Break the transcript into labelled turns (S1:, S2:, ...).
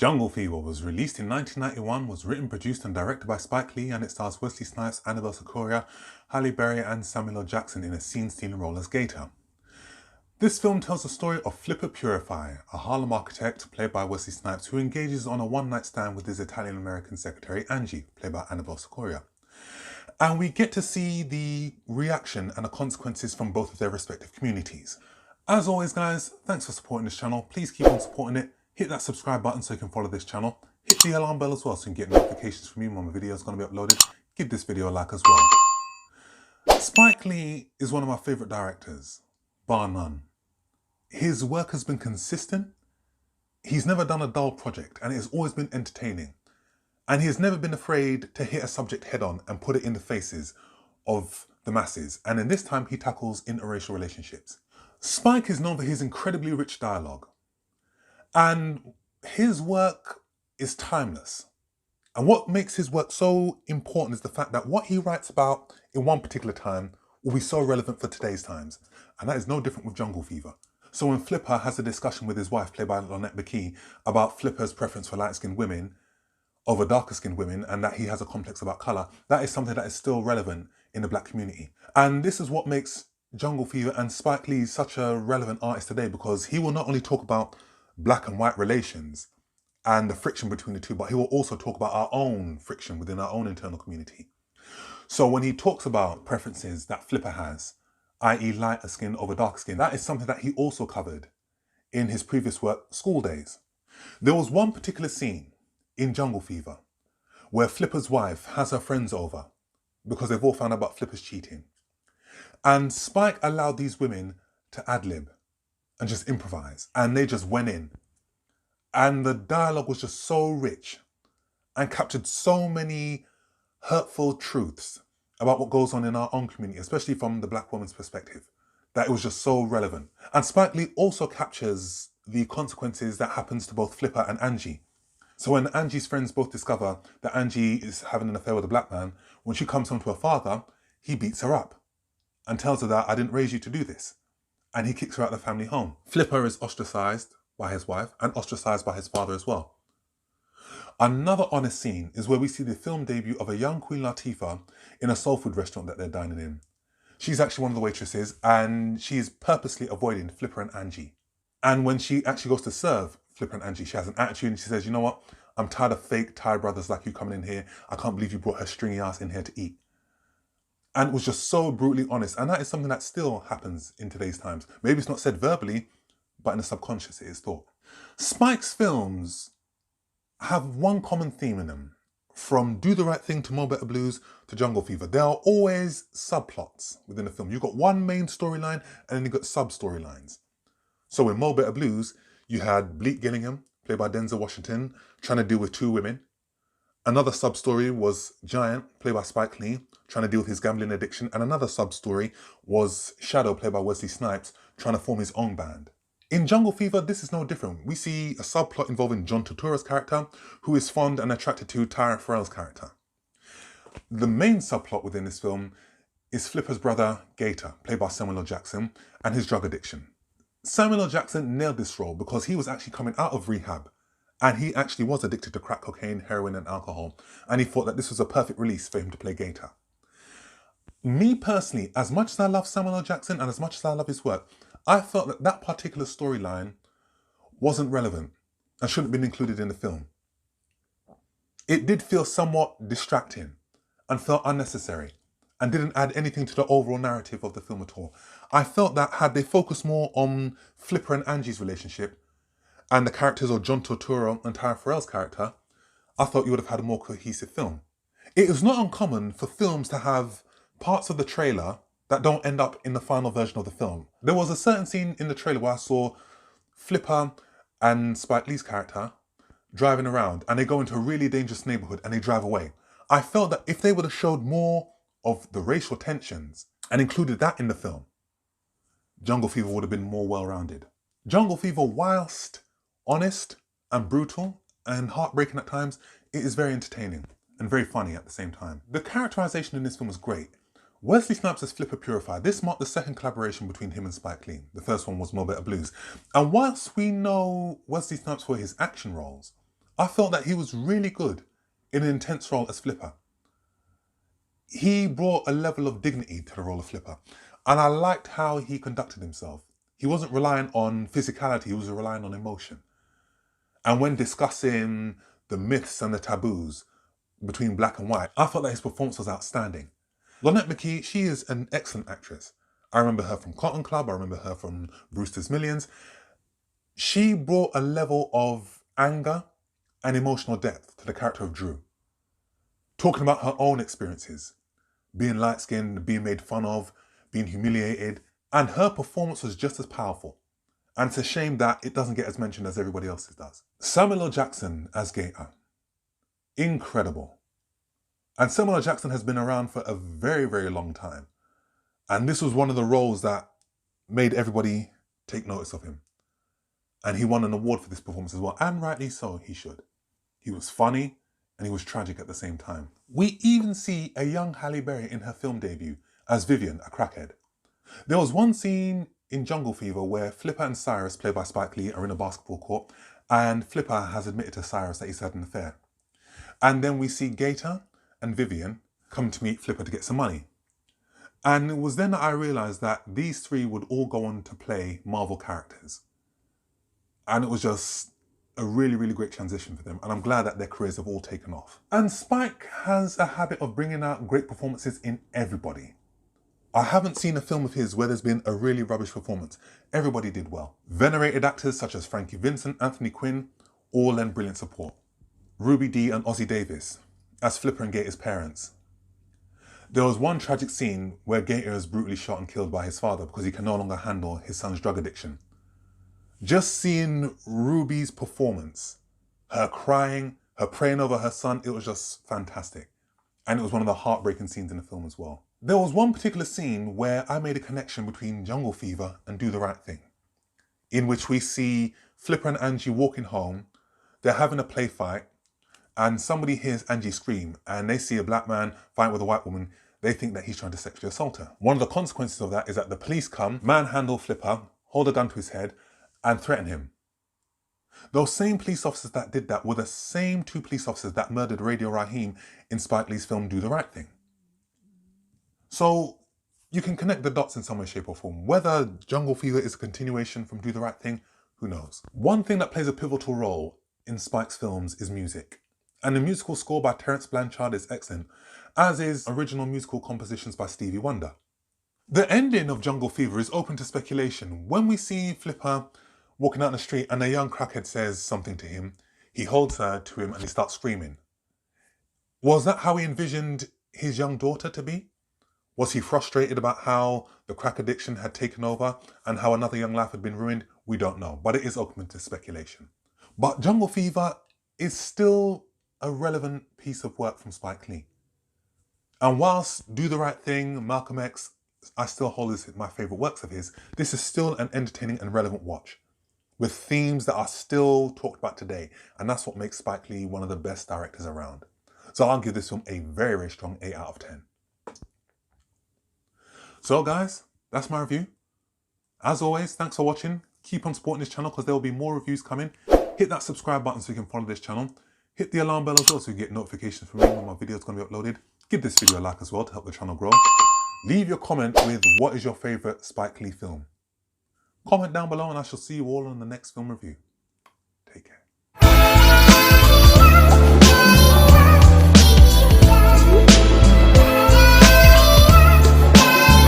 S1: Jungle Fever was released in 1991, was written, produced and directed by Spike Lee, and it stars Wesley Snipes, Annabella Scoirra, Halle Berry and Samuel L. Jackson in a scene-stealing role as Gator. This film tells the story of Flipper Purify, a Harlem architect played by Wesley Snipes who engages on a one-night stand with his Italian-American secretary Angie, played by Annabella Scoirra. And we get to see the reaction and the consequences from both of their respective communities. As always guys, thanks for supporting this channel. Please keep on supporting it. Hit that subscribe button so you can follow this channel. Hit the alarm bell as well so you can get notifications from me when my video is going to be uploaded. Give this video a like as well. Spike Lee is one of my favourite directors, bar none. His work has been consistent. He's never done a dull project and it has always been entertaining. And he has never been afraid to hit a subject head on and put it in the faces of the masses. And in this time he tackles interracial relationships. Spike is known for his incredibly rich dialogue. And his work is timeless. And what makes his work so important is the fact that what he writes about in one particular time will be so relevant for today's times. And that is no different with Jungle Fever. So when Flipper has a discussion with his wife, played by Lynette McKee, about Flipper's preference for light-skinned women over darker-skinned women and that he has a complex about colour, that is something that is still relevant in the black community. And this is what makes Jungle Fever and Spike Lee such a relevant artist today, because he will not only talk about black and white relations and the friction between the two, but he will also talk about our own friction within our own internal community. So when he talks about preferences that Flipper has, i.e. lighter skin over darker skin, that is something that he also covered in his previous work, School Days. There was one particular scene in Jungle Fever where Flipper's wife has her friends over because they've all found out about Flipper's cheating. And Spike allowed these women to ad-lib and just improvise, and they just went in. And the dialogue was just so rich and captured so many hurtful truths about what goes on in our own community, especially from the black woman's perspective, that it was just so relevant. And Spike Lee also captures the consequences that happens to both Flipper and Angie. So when Angie's friends both discover that Angie is having an affair with a black man, when she comes home to her father, he beats her up and tells her that I didn't raise you to do this. And he kicks her out of the family home. Flipper is ostracized by his wife and ostracized by his father as well. Another honest scene is where we see the film debut of a young Queen Latifah in a soul food restaurant that they're dining in. She's actually one of the waitresses and she is purposely avoiding Flipper and Angie. And when she actually goes to serve Flipper and Angie, she has an attitude and she says, you know what? I'm tired of fake Thai brothers like you coming in here. I can't believe you brought her stringy ass in here to eat. And it was just so brutally honest. And that is something that still happens in today's times. Maybe it's not said verbally, but in the subconscious it is thought. Spike's films have one common theme in them. From Do the Right Thing to Mo Better Blues to Jungle Fever, there are always subplots within the film. You've got one main storyline and then you've got sub-storylines. So in Mo Better Blues, you had Bleak Gillingham, played by Denzel Washington, trying to deal with two women. Another sub-story was Giant, played by Spike Lee, trying to deal with his gambling addiction. And another sub-story was Shadow, played by Wesley Snipes, trying to form his own band. In Jungle Fever, this is no different. We see a subplot involving John Tuturo's character, who is fond and attracted to Tyra Farrell's character. The main subplot within this film is Flipper's brother, Gator, played by Samuel L. Jackson, and his drug addiction. Samuel L. Jackson nailed this role because he was actually coming out of rehab, and he actually was addicted to crack cocaine, heroin and alcohol, and he thought that this was a perfect release for him to play Gator. Me personally, as much as I love Samuel L. Jackson and as much as I love his work, I felt that that particular storyline wasn't relevant and shouldn't have been included in the film. It did feel somewhat distracting and felt unnecessary and didn't add anything to the overall narrative of the film at all. I felt that had they focused more on Flipper and Angie's relationship and the characters of John Tuturo and Tyra Farrell's character, I thought you would have had a more cohesive film. It is not uncommon for films to have parts of the trailer that don't end up in the final version of the film. There was a certain scene in the trailer where I saw Flipper and Spike Lee's character driving around and they go into a really dangerous neighborhood and they drive away. I felt that if they would have showed more of the racial tensions and included that in the film, Jungle Fever would have been more well-rounded. Jungle Fever, whilst honest and brutal and heartbreaking at times, it is very entertaining and very funny at the same time. The characterization in this film was great. Wesley Snipes as Flipper Purify. This marked the second collaboration between him and Spike Lee. The first one was Mo Better Blues. And whilst we know Wesley Snipes for his action roles, I felt that he was really good in an intense role as Flipper. He brought a level of dignity to the role of Flipper, and I liked how he conducted himself. He wasn't relying on physicality, he was relying on emotion. And when discussing the myths and the taboos between black and white, I felt that his performance was outstanding. Lynette McKee, she is an excellent actress. I remember her from Cotton Club, I remember her from Brewster's Millions. She brought a level of anger and emotional depth to the character of Drew. Talking about her own experiences, being light-skinned, being made fun of, being humiliated, and her performance was just as powerful. And it's a shame that it doesn't get as mentioned as everybody else's does. Samuel L. Jackson as Gator. Incredible. And Samuel L. Jackson has been around for a very, very long time. And this was one of the roles that made everybody take notice of him. And he won an award for this performance as well. And rightly so, he should. He was funny and he was tragic at the same time. We even see a young Halle Berry in her film debut as Vivian, a crackhead. There was one scene in Jungle Fever where Flipper and Cyrus, played by Spike Lee, are in a basketball court, and Flipper has admitted to Cyrus that he's had an affair. And then we see Gator and Vivian come to meet Flipper to get some money. And it was then that I realised that these three would all go on to play Marvel characters. And it was just a really, really great transition for them. And I'm glad that their careers have all taken off. And Spike has a habit of bringing out great performances in everybody. I haven't seen a film of his where there's been a really rubbish performance. Everybody did well. Venerated actors such as Frankie Vincent, Anthony Quinn, all lend brilliant support. Ruby Dee and Ossie Davis as Flipper and Gator's parents. There was one tragic scene where Gator is brutally shot and killed by his father because he can no longer handle his son's drug addiction. Just seeing Ruby's performance, her crying, her praying over her son, it was just fantastic. And it was one of the heartbreaking scenes in the film as well. There was one particular scene where I made a connection between Jungle Fever and Do the Right Thing, in which we see Flipper and Angie walking home, they're having a play fight, and somebody hears Angie scream, and they see a black man fight with a white woman. They think that he's trying to sexually assault her. One of the consequences of that is that the police come, manhandle Flipper, hold a gun to his head, and threaten him. Those same police officers that did that were the same two police officers that murdered Radio Raheem in Spike Lee's film Do the Right Thing. So you can connect the dots in some way, shape or form. Whether Jungle Fever is a continuation from Do the Right Thing, who knows? One thing that plays a pivotal role in Spike's films is music. And the musical score by Terence Blanchard is excellent, as is original musical compositions by Stevie Wonder. The ending of Jungle Fever is open to speculation. When we see Flipper walking out in the street and a young crackhead says something to him, he holds her to him and he starts screaming. Was that how he envisioned his young daughter to be? Was he frustrated about how the crack addiction had taken over and how another young life had been ruined? We don't know, but it is open to speculation. But Jungle Fever is still a relevant piece of work from Spike Lee. And whilst Do the Right Thing, Malcolm X, I still hold as my favourite works of his, this is still an entertaining and relevant watch, with themes that are still talked about today. And that's what makes Spike Lee one of the best directors around. So I'll give this film a very, very strong 8 out of 10. So guys, that's my review. As always, thanks for watching. Keep on supporting this channel because there will be more reviews coming. Hit that subscribe button so you can follow this channel. Hit the alarm bell as well so you get notifications from me when my video is going to be uploaded. Give this video a like as well to help the channel grow. Leave your comment with what is your favourite Spike Lee film. Comment down below and I shall see you all on the next film review.